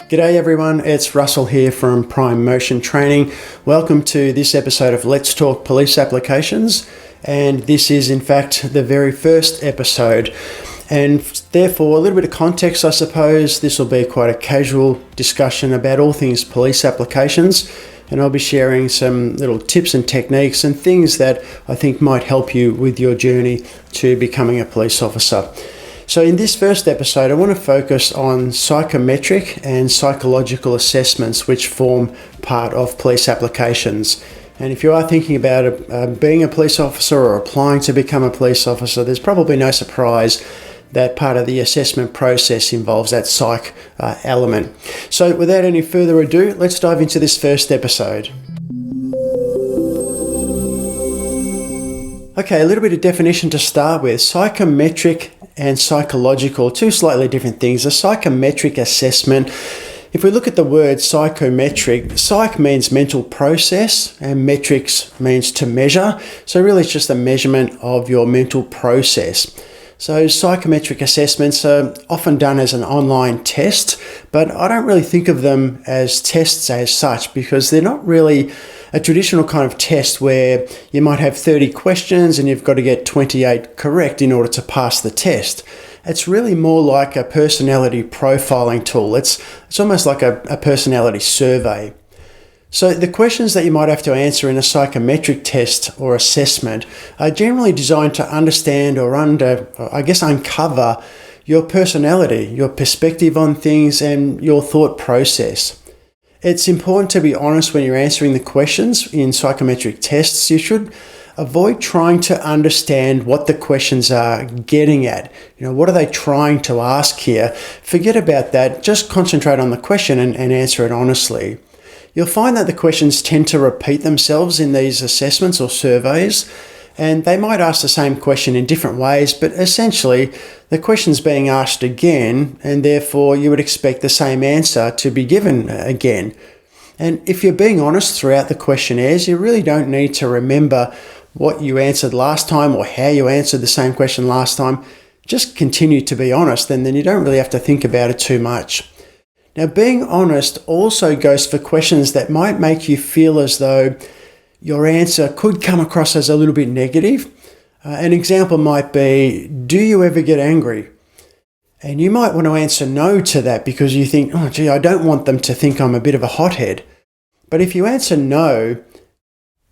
G'day everyone, it's Russell here from Prime Motion Training. Welcome to this episode of Let's Talk Police Applications, and this is in fact the very first episode, and therefore a little bit of context I suppose. This will be quite a casual discussion about all things police applications, and I'll be sharing some little tips and techniques and things that I think might help you with your journey to becoming a police officer. So in this first episode, I want to focus on psychometric and psychological assessments which form part of police applications. And if you are thinking about being a police officer or applying to become a police officer, there's probably no surprise that part of the assessment process involves that psych element. So without any further ado, let's dive into this first episode. Okay, a little bit of definition to start with. Psychometric and psychological, two slightly different things. A psychometric assessment, if we look at the word psychometric, psych means mental process and metrics means to measure. So really it's just a measurement of your mental process. So psychometric assessments are often done as an online test, but I don't really think of them as tests as such because they're not really a traditional kind of test where you might have 30 questions and you've got to get 28 correct in order to pass the test. It's really more like a personality profiling tool. It's almost like a personality survey. So the questions that you might have to answer in a psychometric test or assessment are generally designed to understand or uncover your personality, your perspective on things and your thought process. It's important to be honest when you're answering the questions in psychometric tests. You should avoid trying to understand what the questions are getting at. What are they trying to ask here? Forget about that. Just concentrate on the question and answer it honestly. You'll find that the questions tend to repeat themselves in these assessments or surveys, and they might ask the same question in different ways, but essentially the question's being asked again, and therefore you would expect the same answer to be given again. And if you're being honest throughout the questionnaires, you really don't need to remember what you answered last time or how you answered the same question last time. Just continue to be honest, and then you don't really have to think about it too much. Now, being honest also goes for questions that might make you feel as though your answer could come across as a little bit negative. An example might be, do you ever get angry? And you might want to answer no to that because you think, oh gee, I don't want them to think I'm a bit of a hothead. But if you answer no,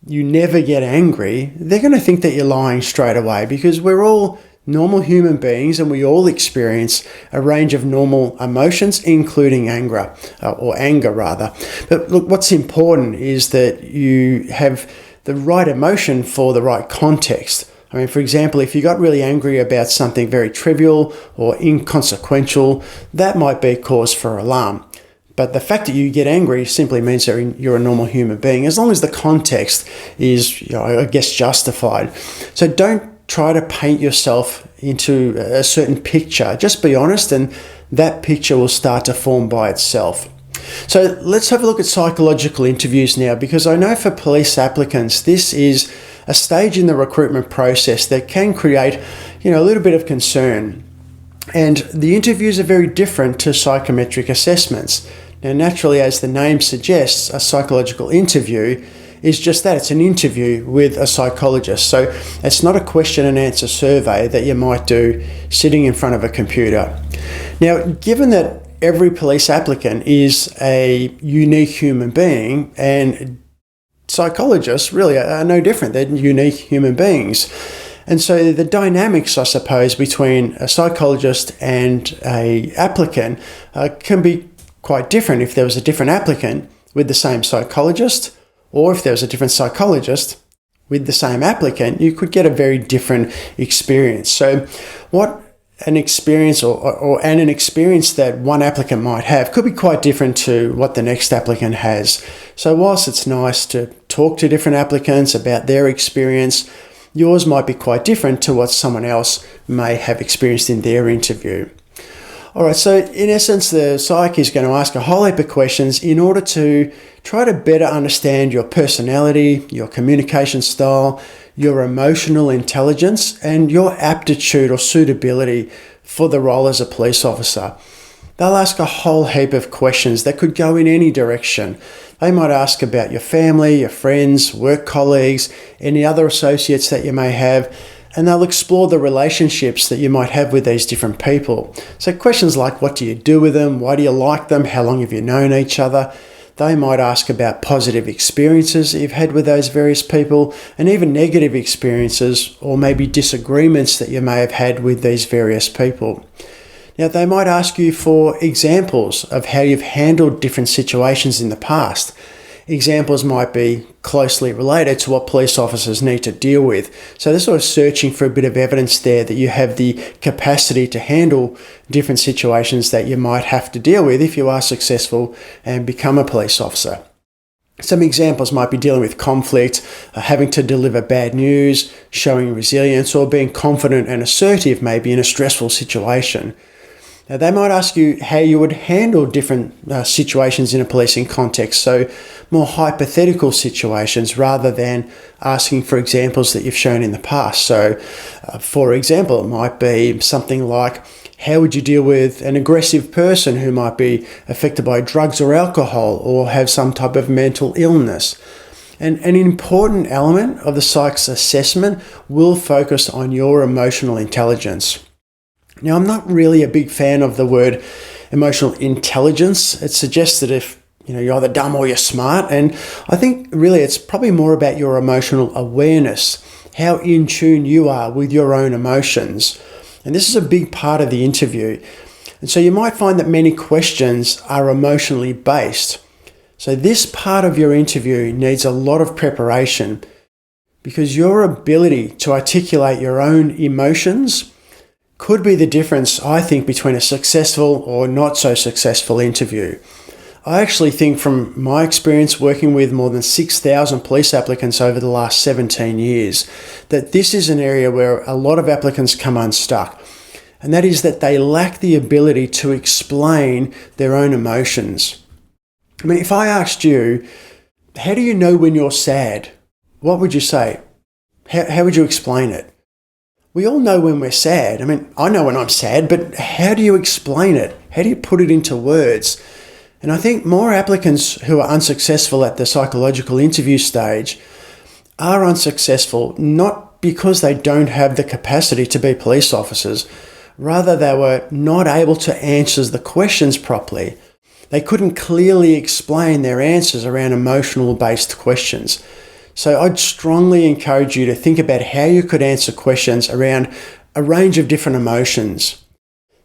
you never get angry, they're going to think that you're lying straight away because we're all normal human beings and we all experience a range of normal emotions, including anger. But look, what's important is that you have the right emotion for the right context. I mean, for example, if you got really angry about something very trivial or inconsequential, that might be cause for alarm. But the fact that you get angry simply means that you're a normal human being, as long as the context is, justified. So don't try to paint yourself into a certain picture. Just be honest and that picture will start to form by itself. So let's have a look at psychological interviews now, because I know for police applicants, this is a stage in the recruitment process that can create, a little bit of concern. And the interviews are very different to psychometric assessments. Now, naturally, as the name suggests, a psychological interview is just that. It's an interview with a psychologist. So it's not a question and answer survey that you might do sitting in front of a computer. Now, given that every police applicant is a unique human being, and psychologists really are no different. They're unique human beings. And so the dynamics, I suppose, between a psychologist and an applicant can be quite different. If there was a different applicant with the same psychologist, or if there was a different psychologist with the same applicant, you could get a very different experience. So what an experience an experience that one applicant might have could be quite different to what the next applicant has. So whilst it's nice to talk to different applicants about their experience, yours might be quite different to what someone else may have experienced in their interview. All right, so in essence, the psych is going to ask a whole heap of questions in order to try to better understand your personality, your communication style, your emotional intelligence, and your aptitude or suitability for the role as a police officer. They'll ask a whole heap of questions that could go in any direction. They might ask about your family, your friends, work colleagues, any other associates that you may have, and they'll explore the relationships that you might have with these different people. So questions like, what do you do with them? Why do you like them? How long have you known each other? They might ask about positive experiences that you've had with those various people, and even negative experiences or maybe disagreements that you may have had with these various people. Now, they might ask you for examples of how you've handled different situations in the past. Examples might be closely related to what police officers need to deal with. So they're sort of searching for a bit of evidence there that you have the capacity to handle different situations that you might have to deal with if you are successful and become a police officer. Some examples might be dealing with conflict, having to deliver bad news, showing resilience, or being confident and assertive maybe in a stressful situation. Now, they might ask you how you would handle different situations in a policing context, so more hypothetical situations rather than asking for examples that you've shown in the past. So, for example, it might be something like, how would you deal with an aggressive person who might be affected by drugs or alcohol or have some type of mental illness? And an important element of the psych's assessment will focus on your emotional intelligence. Now, I'm not really a big fan of the word emotional intelligence. It suggests that if you're either dumb or you're smart, and I think really it's probably more about your emotional awareness, how in tune you are with your own emotions. And this is a big part of the interview. And so you might find that many questions are emotionally based. So this part of your interview needs a lot of preparation because your ability to articulate your own emotions could be the difference, I think, between a successful or not so successful interview. I actually think from my experience working with more than 6,000 police applicants over the last 17 years, that this is an area where a lot of applicants come unstuck. And that is that they lack the ability to explain their own emotions. I mean, if I asked you, how do you know when you're sad? What would you say? How would you explain it? We all know when we're sad. I mean, I know when I'm sad, but how do you explain it? How do you put it into words? And I think more applicants who are unsuccessful at the psychological interview stage are unsuccessful not because they don't have the capacity to be police officers. Rather, they were not able to answer the questions properly. They couldn't clearly explain their answers around emotional-based questions. So I'd strongly encourage you to think about how you could answer questions around a range of different emotions.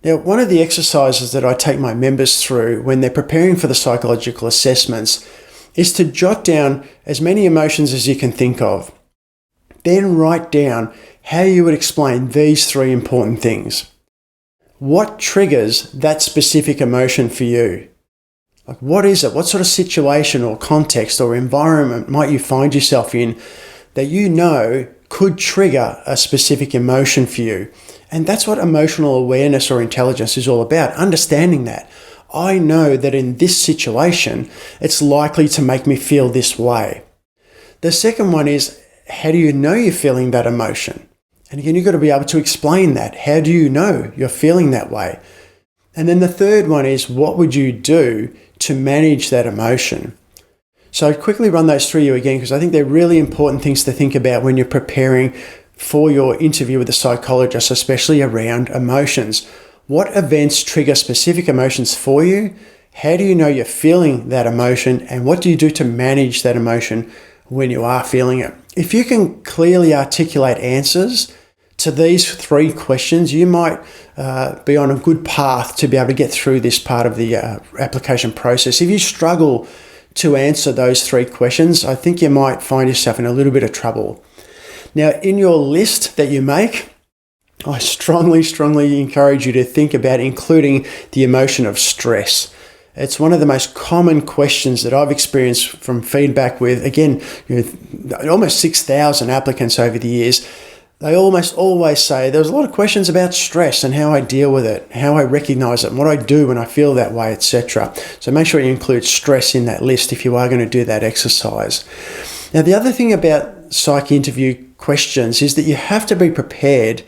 Now, one of the exercises that I take my members through when they're preparing for the psychological assessments is to jot down as many emotions as you can think of. Then write down how you would explain these three important things. What triggers that specific emotion for you? Like, what is it? What sort of situation or context or environment might you find yourself in that you know could trigger a specific emotion for you? And that's what emotional awareness or intelligence is all about, understanding that. I know that in this situation, it's likely to make me feel this way. The second one is, how do you know you're feeling that emotion? And again, you've got to be able to explain that. How do you know you're feeling that way? And then the third one is, what would you do to manage that emotion? So I'd quickly run those through you again because I think they're really important things to think about when you're preparing for your interview with a psychologist, especially around emotions. What events trigger specific emotions for you? How do you know you're feeling that emotion? And what do you do to manage that emotion when you are feeling it? If you can clearly articulate answers to these three questions, you might be on a good path to be able to get through this part of the application process. If you struggle to answer those three questions, I think you might find yourself in a little bit of trouble. Now, in your list that you make, I strongly encourage you to think about including the emotion of stress. It's one of the most common questions that I've experienced from feedback with, again, almost 6,000 applicants over the years. they almost always say there's a lot of questions about stress and how I deal with it, how I recognize it, and what I do when I feel that way, etc. So make sure you include stress in that list if you are going to do that exercise. Now, the other thing about psych interview questions is that you have to be prepared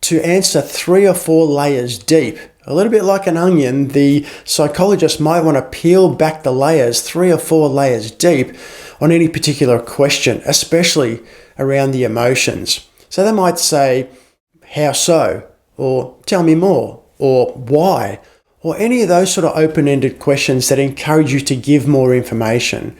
to answer 3 or 4 layers deep. A little bit like an onion, the psychologist might want to peel back the layers 3 or 4 layers deep on any particular question, especially around the emotions. So they might say, how so? Or tell me more? Or why? Or any of those sort of open-ended questions that encourage you to give more information.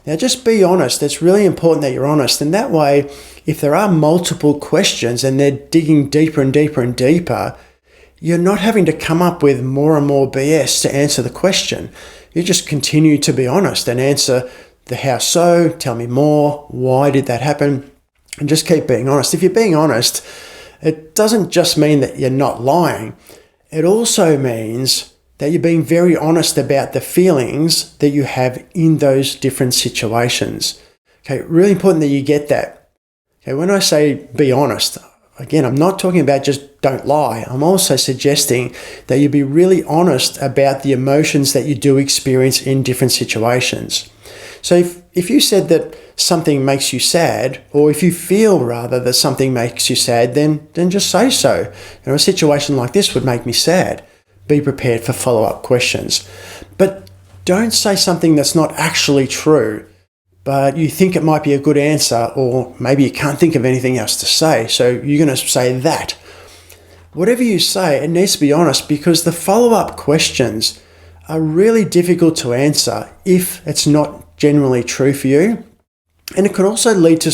Now, just be honest. It's really important that you're honest. And that way, if there are multiple questions and they're digging deeper and deeper and deeper, you're not having to come up with more and more BS to answer the question. You just continue to be honest and answer the how so, tell me more, why did that happen, and just keep being honest. If you're being honest, it doesn't just mean that you're not lying. It also means that you're being very honest about the feelings that you have in those different situations. Okay, really important that you get that. Okay, when I say be honest, again, I'm not talking about just don't lie. I'm also suggesting that you be really honest about the emotions that you do experience in different situations. So if you said that something makes you sad, or if you feel rather that something makes you sad, then just say so. A situation like this would make me sad. Be prepared for follow-up questions. But don't say something that's not actually true, but you think it might be a good answer, or maybe you can't think of anything else to say, so you're going to say that. Whatever you say, it needs to be honest, because the follow-up questions are really difficult to answer if it's not genuinely true for you. And it can also lead to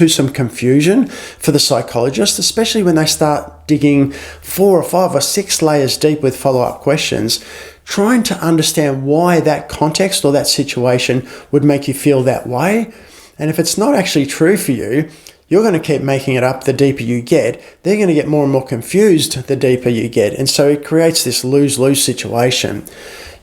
some confusion for the psychologist, especially when they start digging 4 or 5 or 6 layers deep with follow-up questions, trying to understand why that context or that situation would make you feel that way. And if it's not actually true for you, you're going to keep making it up the deeper you get. They're going to get more and more confused the deeper you get. And so it creates this lose-lose situation.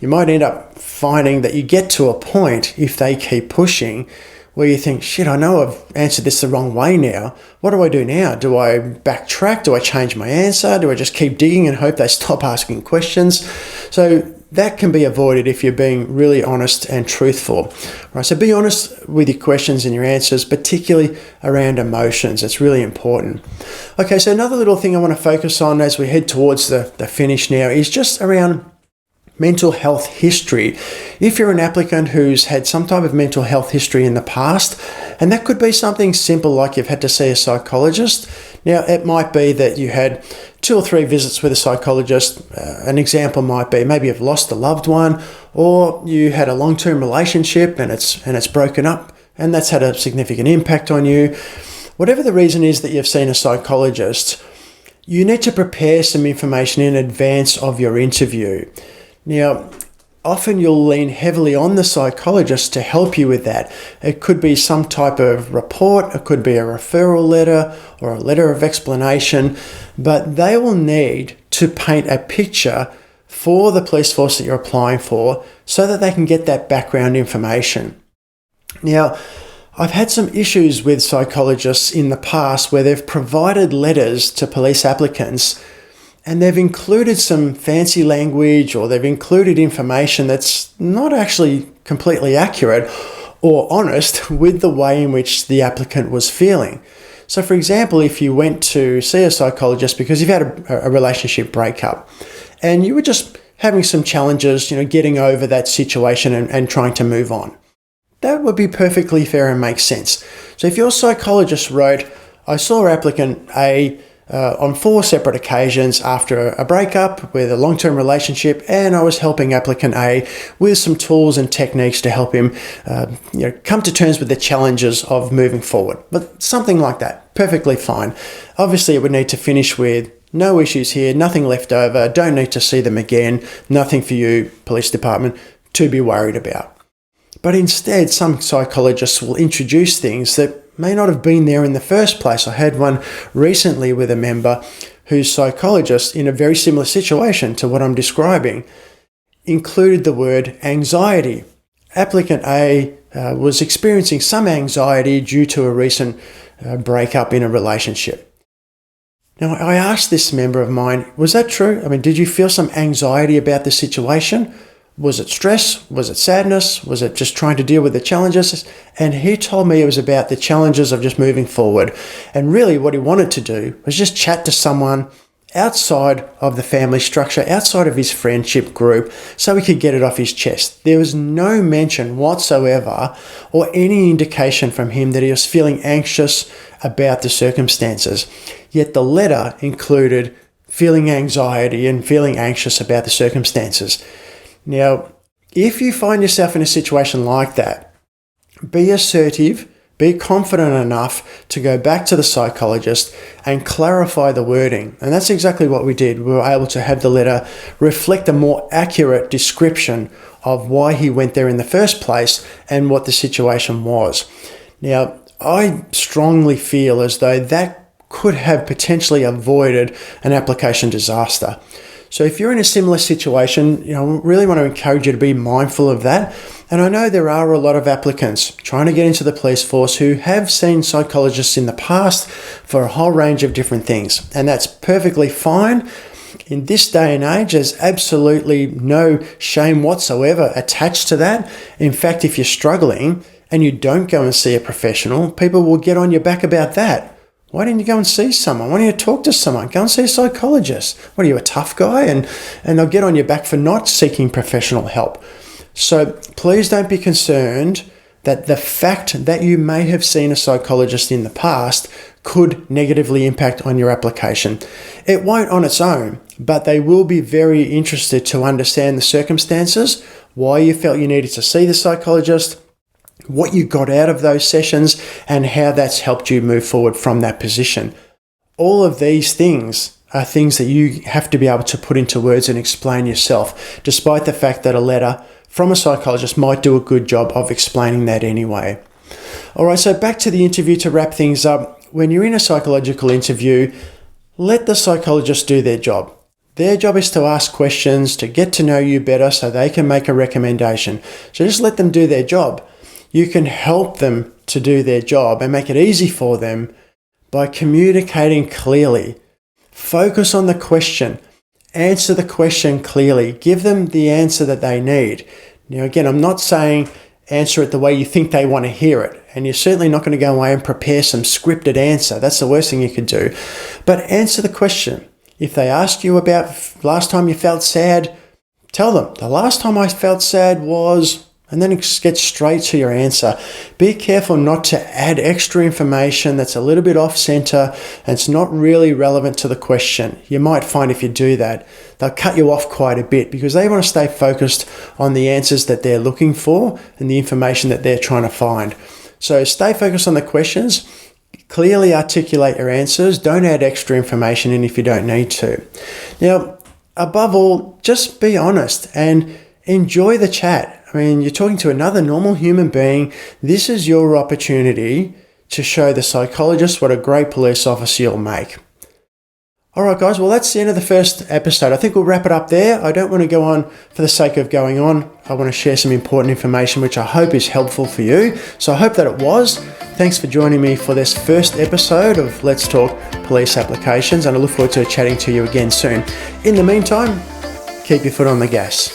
You might end up finding that you get to a point, if they keep pushing, where you think, shit, I know I've answered this the wrong way now. What do I do now? Do I backtrack? Do I change my answer? Do I just keep digging and hope they stop asking questions? So that can be avoided if you're being really honest and truthful. Right, so be honest with your questions and your answers, particularly around emotions. It's really important. Okay, so another little thing I want to focus on as we head towards the finish now is just around mental health history. If you're an applicant who's had some type of mental health history in the past, and that could be something simple like you've had to see a psychologist. Now, it might be that you had 2 or 3 visits with a psychologist. An example might be maybe you've lost a loved one, or you had a long-term relationship and it's broken up, and that's had a significant impact on you. Whatever the reason is that you've seen a psychologist, you need to prepare some information in advance of your interview. Now, often you'll lean heavily on the psychologist to help you with that. It could be some type of report, it could be a referral letter or a letter of explanation, but they will need to paint a picture for the police force that you're applying for so that they can get that background information. Now, I've had some issues with psychologists in the past where they've provided letters to police applicants and they've included some fancy language, or they've included information that's not actually completely accurate or honest with the way in which the applicant was feeling. So for example, if you went to see a psychologist because you've had a relationship breakup and you were just having some challenges, getting over that situation and trying to move on, that would be perfectly fair and make sense. So if your psychologist wrote, I saw applicant A on 4 separate occasions after a breakup with a long-term relationship, and I was helping applicant A with some tools and techniques to help him come to terms with the challenges of moving forward. But something like that, perfectly fine. Obviously, it would need to finish with no issues here, nothing left over, don't need to see them again, nothing for you, police department, to be worried about. But instead, some psychologists will introduce things that may not have been there in the first place. I had one recently with a member whose psychologist, in a very similar situation to what I'm describing, included the word anxiety. Applicant A was experiencing some anxiety due to a recent breakup in a relationship. Now, I asked this member of mine, was that true? I mean, did you feel some anxiety about the situation? Was it stress? Was it sadness? Was it just trying to deal with the challenges? And he told me it was about the challenges of just moving forward. And really what he wanted to do was just chat to someone outside of the family structure, outside of his friendship group, so he could get it off his chest. There was no mention whatsoever or any indication from him that he was feeling anxious about the circumstances. Yet the letter included feeling anxiety and feeling anxious about the circumstances. Now, if you find yourself in a situation like that, be assertive, be confident enough to go back to the psychologist and clarify the wording. And that's exactly what we did. We were able to have the letter reflect a more accurate description of why he went there in the first place and what the situation was. Now, I strongly feel as though that could have potentially avoided an application disaster. So if you're in a similar situation, I really want to encourage you to be mindful of that. And I know there are a lot of applicants trying to get into the police force who have seen psychologists in the past for a whole range of different things. And that's perfectly fine. In this day and age, there's absolutely no shame whatsoever attached to that. In fact, if you're struggling and you don't go and see a professional, people will get on your back about that. Why didn't you go and see someone? Why don't you talk to someone? Go and see a psychologist. What are you, a tough guy? And they'll get on your back for not seeking professional help. So please don't be concerned that the fact that you may have seen a psychologist in the past could negatively impact on your application. It won't on its own, but they will be very interested to understand the circumstances, why you felt you needed to see the psychologist, what you got out of those sessions, and how that's helped you move forward from that position. All of these things are things that you have to be able to put into words and explain yourself, despite the fact that a letter from a psychologist might do a good job of explaining that anyway. All right, so back to the interview to wrap things up. When you're in a psychological interview, let the psychologist do their job. Their job is to ask questions, to get to know you better so they can make a recommendation. So just let them do their job. You can help them to do their job and make it easy for them by communicating clearly. Focus on the question. Answer the question clearly. Give them the answer that they need. Now, again, I'm not saying answer it the way you think they want to hear it. And you're certainly not going to go away and prepare some scripted answer. That's the worst thing you could do. But answer the question. If they ask you about last time you felt sad, tell them, the last time I felt sad was... And then get straight to your answer. Be careful not to add extra information that's a little bit off center and it's not really relevant to the question. You might find if you do that, they'll cut you off quite a bit because they want to stay focused on the answers that they're looking for and the information that they're trying to find. So stay focused on the questions. Clearly articulate your answers. Don't add extra information in if you don't need to. Now, above all, just be honest and enjoy the chat. I mean, you're talking to another normal human being. This is your opportunity to show the psychologist what a great police officer you'll make. All right, guys. Well, that's the end of the first episode. I think we'll wrap it up there. I don't want to go on for the sake of going on. I want to share some important information, which I hope is helpful for you. So I hope that it was. Thanks for joining me for this first episode of Let's Talk Police Applications, and I look forward to chatting to you again soon. In the meantime, keep your foot on the gas.